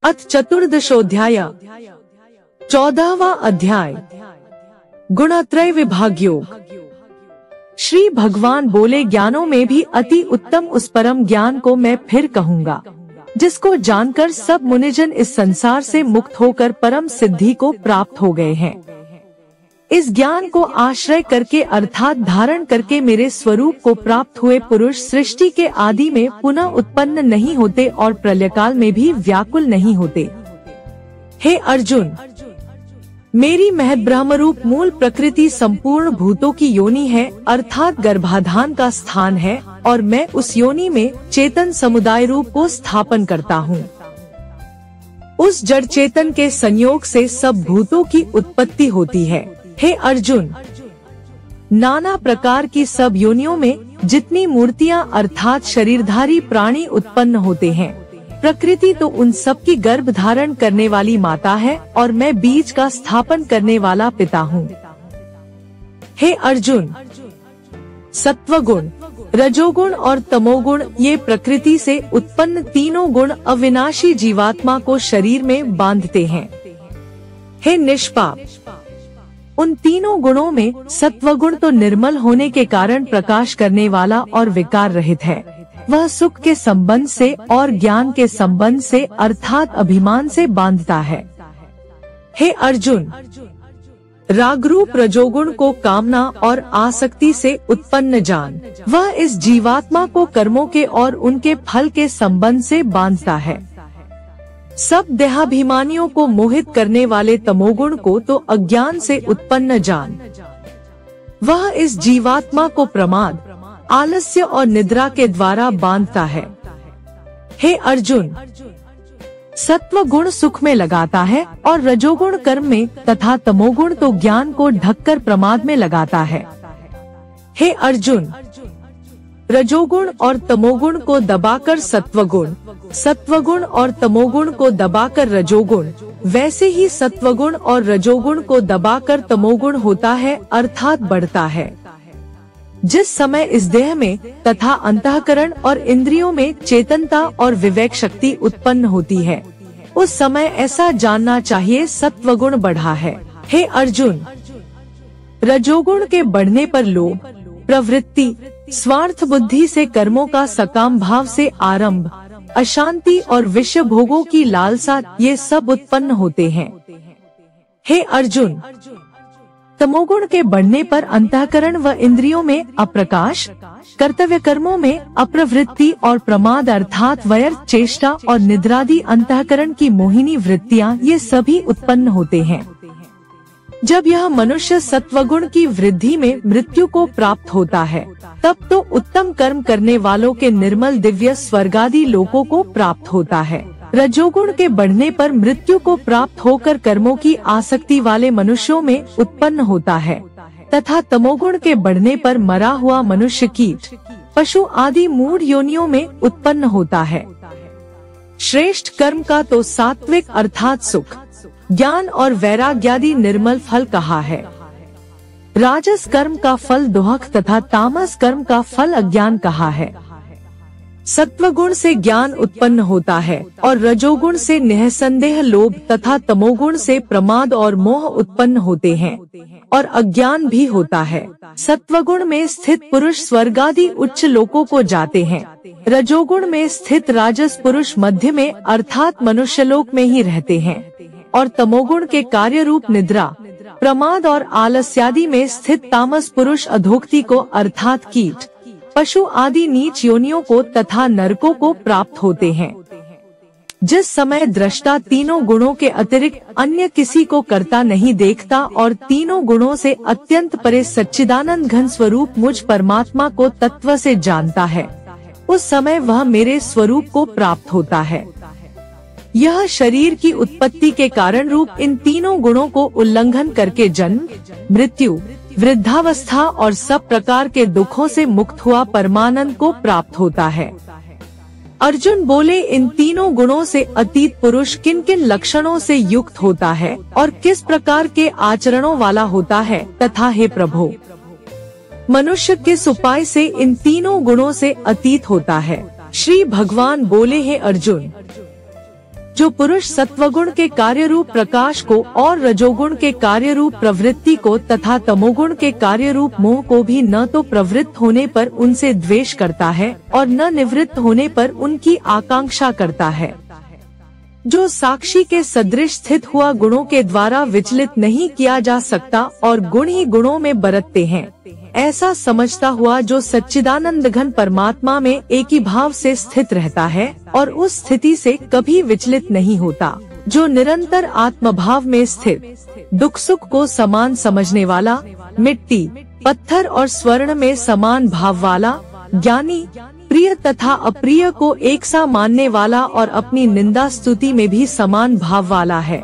अथ चतुर्दशोऽध्याय 14वां अध्याय गुणत्रय विभाग योग। श्री भगवान बोले, ज्ञानों में भी अति उत्तम उस परम ज्ञान को मैं फिर कहूँगा, जिसको जानकर सब मुनिजन इस संसार से मुक्त होकर परम सिद्धि को प्राप्त हो गए हैं। इस ज्ञान को आश्रय करके अर्थात धारण करके मेरे स्वरूप को प्राप्त हुए पुरुष सृष्टि के आदि में पुनः उत्पन्न नहीं होते और प्रलयकाल में भी व्याकुल नहीं होते। हे अर्जुन, मेरी महत ब्रह्म रूप मूल प्रकृति संपूर्ण भूतों की योनि है, अर्थात गर्भाधान का स्थान है, और मैं उस योनि में चेतन समुदाय रूप को स्थापन करता हूँ। उस जड़ चेतन के संयोग से सब भूतों की उत्पत्ति होती है। हे अर्जुन, नाना प्रकार की सब योनियों में जितनी मूर्तियाँ अर्थात शरीरधारी प्राणी उत्पन्न होते हैं, प्रकृति तो उन सब की गर्भ धारण करने वाली माता है और मैं बीज का स्थापन करने वाला पिता हूँ। हे अर्जुन, सत्वगुण, रजोगुण और तमोगुण ये प्रकृति से उत्पन्न तीनों गुण अविनाशी जीवात्मा को शरीर में बांधते हैं। हे निष्पाप, उन तीनों गुणों में सत्वगुण तो निर्मल होने के कारण प्रकाश करने वाला और विकार रहित है। वह सुख के संबंध से और ज्ञान के संबंध से अर्थात अभिमान से बांधता है। हे अर्जुन, रागरूप रजोगुण को कामना और आसक्ति से उत्पन्न जान। वह इस जीवात्मा को कर्मों के और उनके फल के संबंध से बांधता है। सब देहाभिमानियों को मोहित करने वाले तमोगुण को तो अज्ञान से उत्पन्न जान। वह इस जीवात्मा को प्रमाद, आलस्य और निद्रा के द्वारा बांधता है। हे अर्जुन, सत्व गुण सुख में लगाता है और रजोगुण कर्म में तथा तमोगुण तो ज्ञान को ढककर प्रमाद में लगाता है। हे अर्जुन, रजोगुण और तमोगुण को दबाकर सत्वगुण, सत्वगुण और तमोगुण को दबाकर रजोगुण, वैसे ही सत्वगुण और रजोगुण को दबाकर तमोगुण होता है अर्थात बढ़ता है। जिस समय इस देह में तथा अंतःकरण और इंद्रियों में चेतनता और विवेक शक्ति उत्पन्न होती है, उस समय ऐसा जानना चाहिए सत्वगुण बढ़ा है। हे अर्जुन, रजोगुण के बढ़ने पर लोभ, प्रवृत्ति, स्वार्थ बुद्धि से कर्मों का सकाम भाव से आरंभ, अशांति और विषय भोगों की लालसा ये सब उत्पन्न होते हैं। हे अर्जुन, तमोगुण के बढ़ने पर अंतःकरण व इंद्रियों में अप्रकाश, कर्तव्य कर्मों में अप्रवृत्ति और प्रमाद अर्थात व्यर्थ चेष्टा और निद्रादि अंतःकरण की मोहिनी वृत्तियाँ ये सभी उत्पन्न होते हैं। जब यह मनुष्य सत्वगुण की वृद्धि में मृत्यु को प्राप्त होता है, तब तो उत्तम कर्म करने वालों के निर्मल दिव्य स्वर्गादि लोकों को प्राप्त होता है। रजोगुण के बढ़ने पर मृत्यु को प्राप्त होकर कर्मों की आसक्ति वाले मनुष्यों में उत्पन्न होता है तथा तमोगुण के बढ़ने पर मरा हुआ मनुष्य कीट, पशु आदि मूढ़ योनियों में उत्पन्न होता है। श्रेष्ठ कर्म का तो सात्विक अर्थात सुख, ज्ञान और वैराग्यादि निर्मल फल कहा है। राजस कर्म का फल दोहक तथा तामस कर्म का फल अज्ञान कहा है। सत्वगुण से ज्ञान उत्पन्न होता है और रजोगुण से निःसंदेह लोभ तथा तमोगुण से प्रमाद और मोह उत्पन्न होते हैं और अज्ञान भी होता है। सत्वगुण में स्थित पुरुष स्वर्गादि उच्च लोकों को जाते हैं। रजोगुण में स्थित राजस पुरुष मध्य में अर्थात मनुष्यलोक में ही रहते हैं और तमोगुण के कार्य रूप निद्रा, प्रमाद और आलस्यादि में स्थित तामस पुरुष अधोक्ति को अर्थात कीट, पशु आदि नीच योनियों को तथा नरकों को प्राप्त होते हैं। जिस समय दृष्टा तीनों गुणों के अतिरिक्त अन्य किसी को करता नहीं देखता और तीनों गुणों से अत्यंत परे सच्चिदानंद घन स्वरूप मुझ परमात्मा को तत्व से जानता है, उस समय वह मेरे स्वरूप को प्राप्त होता है। यह शरीर की उत्पत्ति के कारण रूप इन तीनों गुणों को उल्लंघन करके जन्म, मृत्यु, वृद्धावस्था और सब प्रकार के दुखों से मुक्त हुआ परमानंद को प्राप्त होता है। अर्जुन बोले, इन तीनों गुणों से अतीत पुरुष किन किन लक्षणों से युक्त होता है और किस प्रकार के आचरणों वाला होता है तथा हे प्रभु, मनुष्य किस उपाय से इन तीनों गुणों से अतीत होता है। श्री भगवान बोले, हे अर्जुन, जो पुरुष सत्वगुण के कार्य रूप प्रकाश को और रजोगुण के कार्य रूप प्रवृत्ति को तथा तमोगुण के कार्य रूप मोह को भी न तो प्रवृत्त होने पर उनसे द्वेष करता है और न निवृत्त होने पर उनकी आकांक्षा करता है, जो साक्षी के सदृश स्थित हुआ गुणों के द्वारा विचलित नहीं किया जा सकता और गुण ही गुणों में बरतते हैं, ऐसा समझता हुआ जो सच्चिदानंद घन परमात्मा में एक ही भाव से स्थित रहता है और उस स्थिति से कभी विचलित नहीं होता, जो निरंतर आत्मभाव में स्थित, दुख सुख को समान समझने वाला, मिट्टी, पत्थर और स्वर्ण में समान भाव वाला, ज्ञानी, प्रिय तथा अप्रिय को एक सा मानने वाला और अपनी निंदा स्तुति में भी समान भाव वाला है,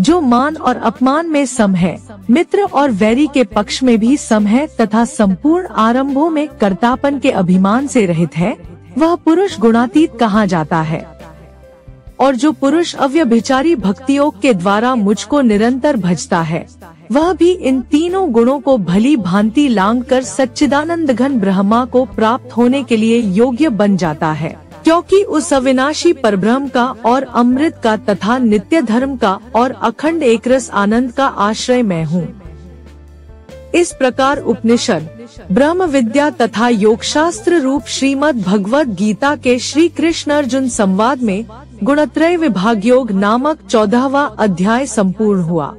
जो मान और अपमान में सम है, मित्र और वैरी के पक्ष में भी सम है तथा संपूर्ण आरंभों में कर्तापन के अभिमान से रहित है, वह पुरुष गुणातीत कहा जाता है। और जो पुरुष अव्यभिचारी भक्ति योग के द्वारा मुझको निरंतर भजता है, वह भी इन तीनों गुणों को भली भांति लांघ कर सच्चिदानंद घन ब्रह्मा को प्राप्त होने के लिए योग्य बन जाता है, क्योंकि उस अविनाशी परब्रह्म का और अमृत का तथा नित्य धर्म का और अखंड एकरस आनंद का आश्रय मैं हूँ। इस प्रकार उपनिषद, ब्रह्म विद्या तथा योग शास्त्र रूप श्रीमद् भगवद गीता के श्री कृष्ण अर्जुन संवाद में गुणत्रय विभाग योग नामक 14वां अध्याय संपूर्ण हुआ।